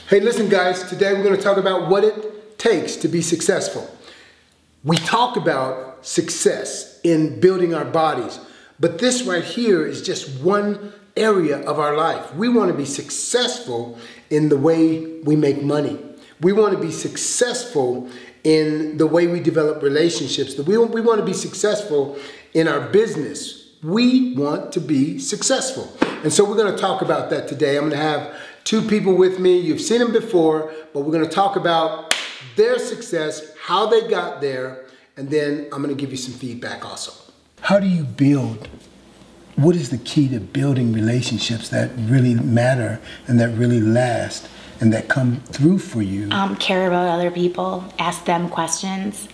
Hey, listen guys, today we're going to talk about what it takes to be successful. We talk about success in building our bodies, but this right here is just one area of our life. We want to be successful in the way we make money. We want to be successful in the way we develop relationships. We want to be successful in our business. We want to be successful. And so we're going to talk about that today. I'm going to have two people with me. You've seen them before, but we're going to talk about their success, how they got there, and then I'm going to give you some feedback also. How do you build? What is the key to building relationships that really matter and that really last and that come through for you? Care about other people, ask them questions.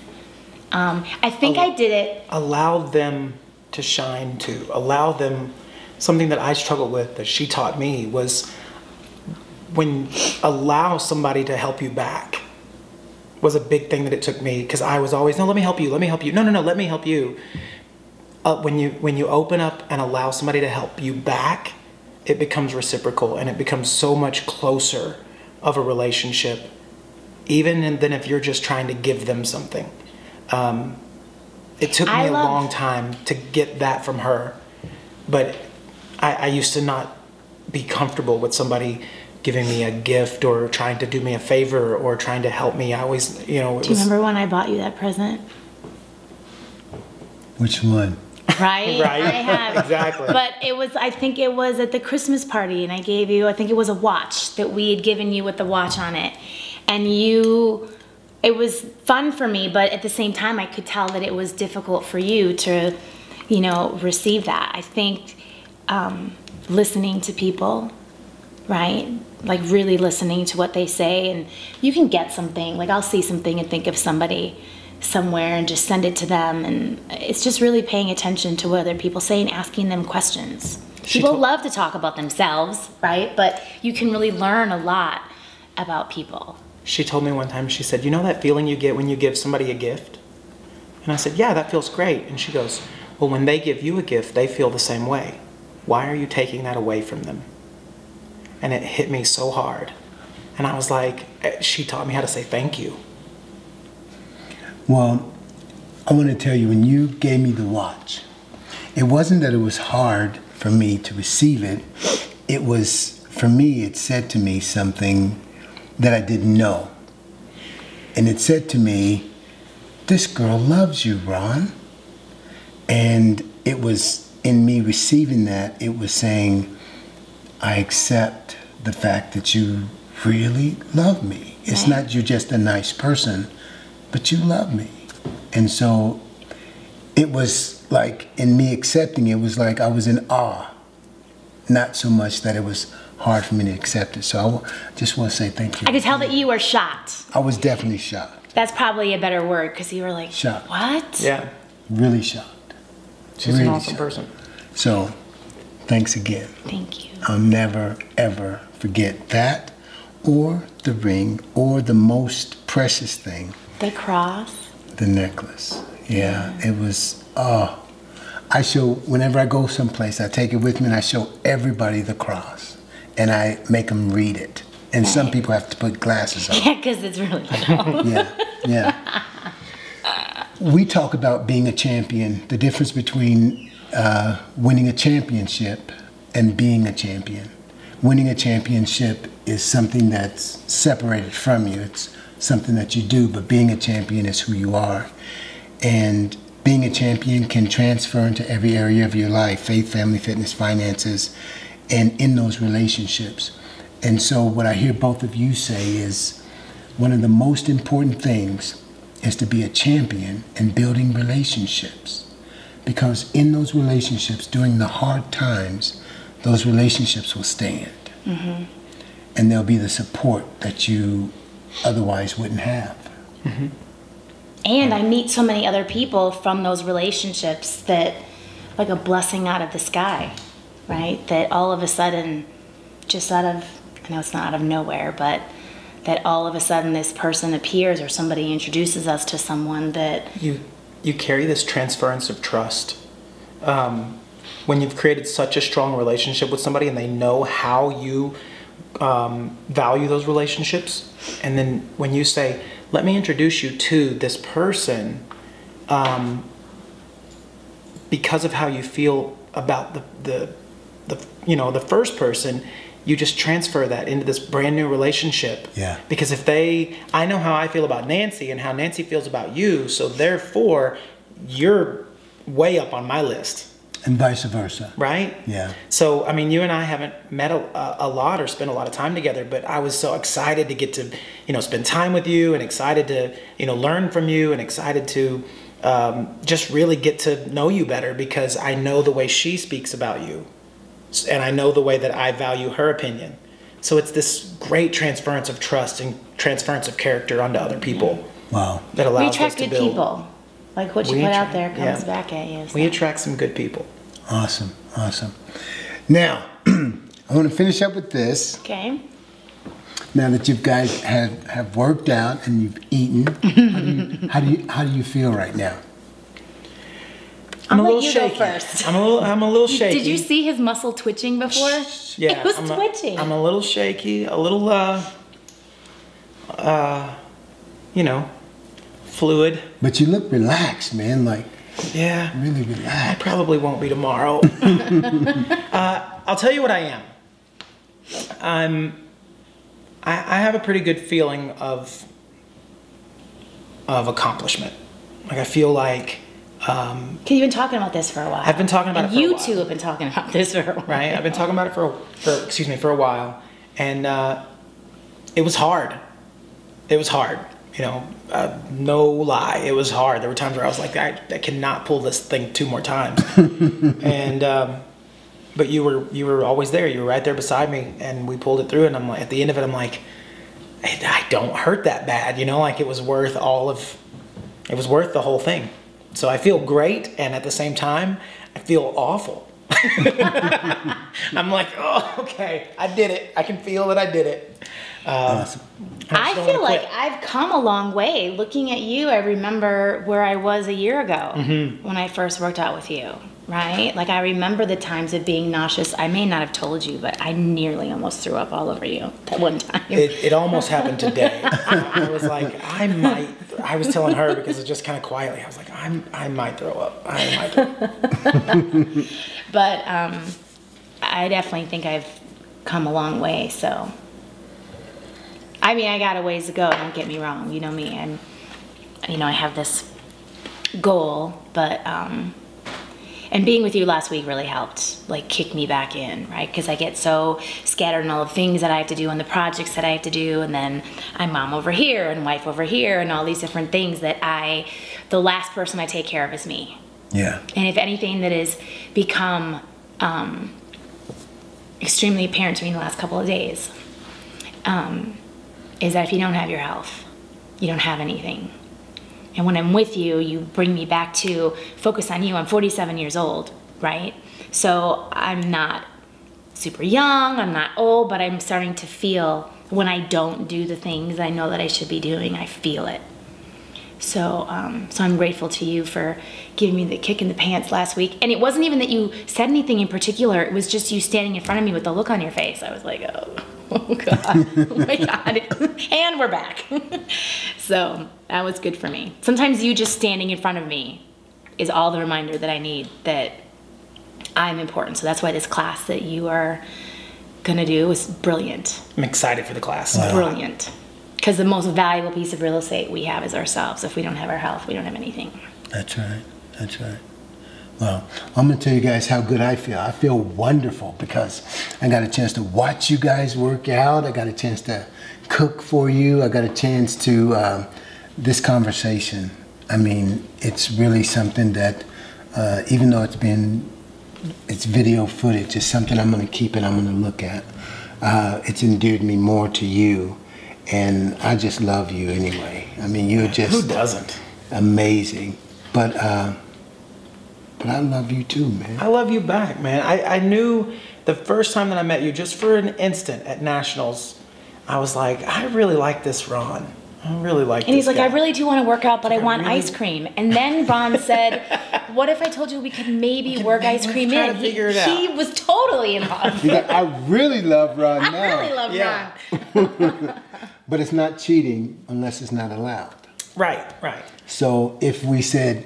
I think I did it. Allow them to shine too. Allow them, something that I struggled with that she taught me was when allow somebody to help you back was a big thing that it took me, because I was always, no, let me help you, let me help you. No, let me help you. When you open up and allow somebody to help you back, it becomes reciprocal and it becomes so much closer of a relationship, even than if you're just trying to give them something. It took me a long time to get that from her, but I used to not be comfortable with somebody giving me a gift or trying to do me a favor or trying to help me. I always, Do you remember when I bought you that present? Which one? Right? Right. I have. Exactly. But I think it was at the Christmas party, and I gave you, I think it was a watch that we had given you with the watch on it. And it was fun for me, but at the same time, I could tell that it was difficult for you to, receive that. I think listening to people, right? Like really listening to what they say, and you can get something, like I'll see something and think of somebody somewhere and just send it to them, and it's just really paying attention to what other people say and asking them questions. People love to talk about themselves, right? But you can really learn a lot about people. She told me one time, she said, you know that feeling you get when you give somebody a gift? And I said, yeah, that feels great. And she goes, well, when they give you a gift, they feel the same way. Why are you taking that away from them? And it hit me so hard. And I was like, she taught me how to say thank you. Well, I want to tell you, when you gave me the watch, it wasn't that it was hard for me to receive it. It was, for me, it said to me something that I didn't know. And it said to me, this girl loves you, Ron. And it was, in me receiving that, it was saying, I accept the fact that you really love me. It's not you're just a nice person, but you love me. And so it was like, in me accepting it, was like I was in awe. Not so much that it was hard for me to accept it. So I just want to say thank you. I could tell that you were shocked. I was definitely shocked. That's probably a better word, because you were like, shocked. What? Yeah. Really shocked. She's really an awesome person. So, thanks again. Thank you. I'll never, ever forget that, or the ring, or the most precious thing. The cross. The necklace. Yeah, it was, I show, whenever I go someplace, I take it with me and I show everybody the cross. And I make them read it. And some people have to put glasses on. Yeah, because it's really little. Yeah. We talk about being a champion, the difference between winning a championship and being a champion. Winning a championship is something that's separated from you. It's something that you do, but being a champion is who you are. And being a champion can transfer into every area of your life, faith, family, fitness, finances, and in those relationships. And so what I hear both of you say is one of the most important things is to be a champion in building relationships. Because in those relationships, during the hard times, those relationships will stand. Mm-hmm. And they'll be the support that you otherwise wouldn't have. Mm-hmm. And I meet so many other people from those relationships that, like a blessing out of the sky, right? That all of a sudden, just out of, I know it's not out of nowhere, but that all of a sudden this person appears or somebody introduces us to someone that... You carry this transference of trust. When you've created such a strong relationship with somebody and they know how you value those relationships. And then when you say, let me introduce you to this person, because of how you feel about the first person, you just transfer that into this brand new relationship. Yeah. Because I know how I feel about Nancy and how Nancy feels about you, so therefore you're way up on my list. And vice versa. Right? Yeah. So, I mean, you and I haven't met a lot or spent a lot of time together, but I was so excited to get to, spend time with you, and excited to, learn from you, and excited to just really get to know you better, because I know the way she speaks about you, and I know the way that I value her opinion. So it's this great transference of trust and transference of character onto other people. Wow. That allows We us attract to good build. people. Like what you put out there comes back at you. So. We attract some good people. Awesome. Now, I want to finish up with this. Okay. Now that you guys have worked out and you've eaten, how do you feel right now? I'm a I'll little let you shaky. go first. I'm a little shaky. Did you see his muscle twitching before? Yeah, It was twitching. I'm a little shaky, a little fluid. But you look relaxed, man. Like, Yeah. really I relaxed. probably won't be tomorrow. I'll tell you what I am. I have a pretty good feeling of accomplishment. Like, I feel like Because you've been talking about this for a while. I've been talking about and it for a you while. two have been talking about this for a while. Right? I've been talking about it for a while, and it was hard. It was hard. No lie, it was hard. There were times where I was like, I cannot pull this thing 2 more times. And but you were always there. You were right there beside me, and we pulled it through. And I'm like, at the end of it, I'm like, I don't hurt that bad. Like, it was worth the whole thing. So I feel great, and at the same time, I feel awful. I'm like, oh, okay, I did it. I can feel that I did it. Awesome. I feel like I've come a long way. Looking at you, I remember where I was a year ago when I first worked out with you, right? Like, I remember the times of being nauseous. I may not have told you, but I nearly almost threw up all over you that one time. It almost happened today. I was like, I was telling her, because it's just kind of quietly, I was like, I might throw up. I might throw up. But I definitely think I've come a long way, so. I mean, I got a ways to go, don't get me wrong. You know me, I have this goal, but, and being with you last week really helped, like, kick me back in, right? Because I get so scattered in all the things that I have to do and the projects that I have to do, and then I'm mom over here and wife over here and all these different things that the last person I take care of is me. Yeah. And if anything that has become extremely apparent to me in the last couple of days, is that if you don't have your health, you don't have anything. And when I'm with you, you bring me back to focus on you. I'm 47 years old, right? So I'm not super young, I'm not old, but I'm starting to feel when I don't do the things I know that I should be doing, I feel it. So I'm grateful to you for giving me the kick in the pants last week. And it wasn't even that you said anything in particular, it was just you standing in front of me with the look on your face. I was like, oh God, oh my God. And we're back. So that was good for me. Sometimes you just standing in front of me is all the reminder that I need that I'm important. So that's why this class that you are gonna do is brilliant. I'm excited for the class. Brilliant. Because the most valuable piece of real estate we have is ourselves. If we don't have our health, we don't have anything. That's right. That's right. Well, I'm going to tell you guys how good I feel. I feel wonderful because I got a chance to watch you guys work out. I got a chance to cook for you. I got a chance to, this conversation. I mean, it's really something that, even though it's video footage, it's something I'm going to keep and I'm going to look at. It's endeared me more to you. And I just love you anyway. I mean, you're just Who doesn't? Amazing. But I love you too, man. I love you back, man. I knew the first time that I met you, just for an instant at Nationals, I was like, I really like this Ron. I really like this And he's like, guy. I really do want to work out, but I want really- ice cream. And then Ron said, what if I told you we could maybe work ice cream try in? to figure it out. He was totally in love. He's like, I really love Ron now. I really love Yeah. Ron. But it's not cheating unless it's not allowed. Right, right. So if we said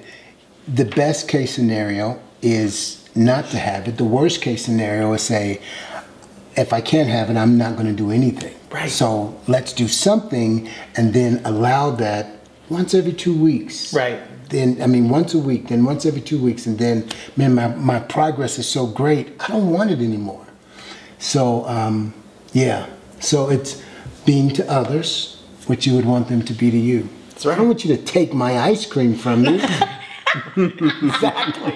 the best case scenario is not to have it, the worst case scenario is say, if I can't have it, I'm not going to do anything. Right. So let's do something and then allow that once every 2 weeks. Right. Then, I mean, once a week, then once every 2 weeks. And then, man, my progress is so great, I don't want it anymore. So, yeah. So it's being to others what you would want them to be to you. That's right. I don't want you to take my ice cream from me. Exactly.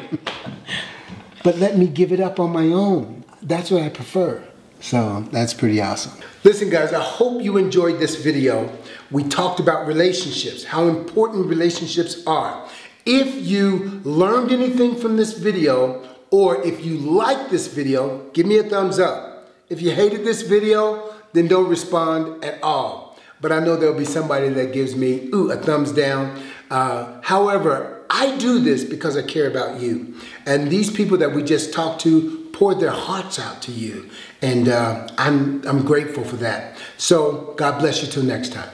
But let me give it up on my own. That's what I prefer. So that's pretty awesome. Listen guys, I hope you enjoyed this video. We talked about relationships, how important relationships are. If you learned anything from this video, or if you liked this video, give me a thumbs up. If you hated this video, then don't respond at all. But I know there'll be somebody that gives me a thumbs down. However, I do this because I care about you. And these people that we just talked to poured their hearts out to you. And I'm grateful for that. So God bless you till next time.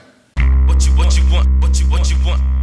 What you want?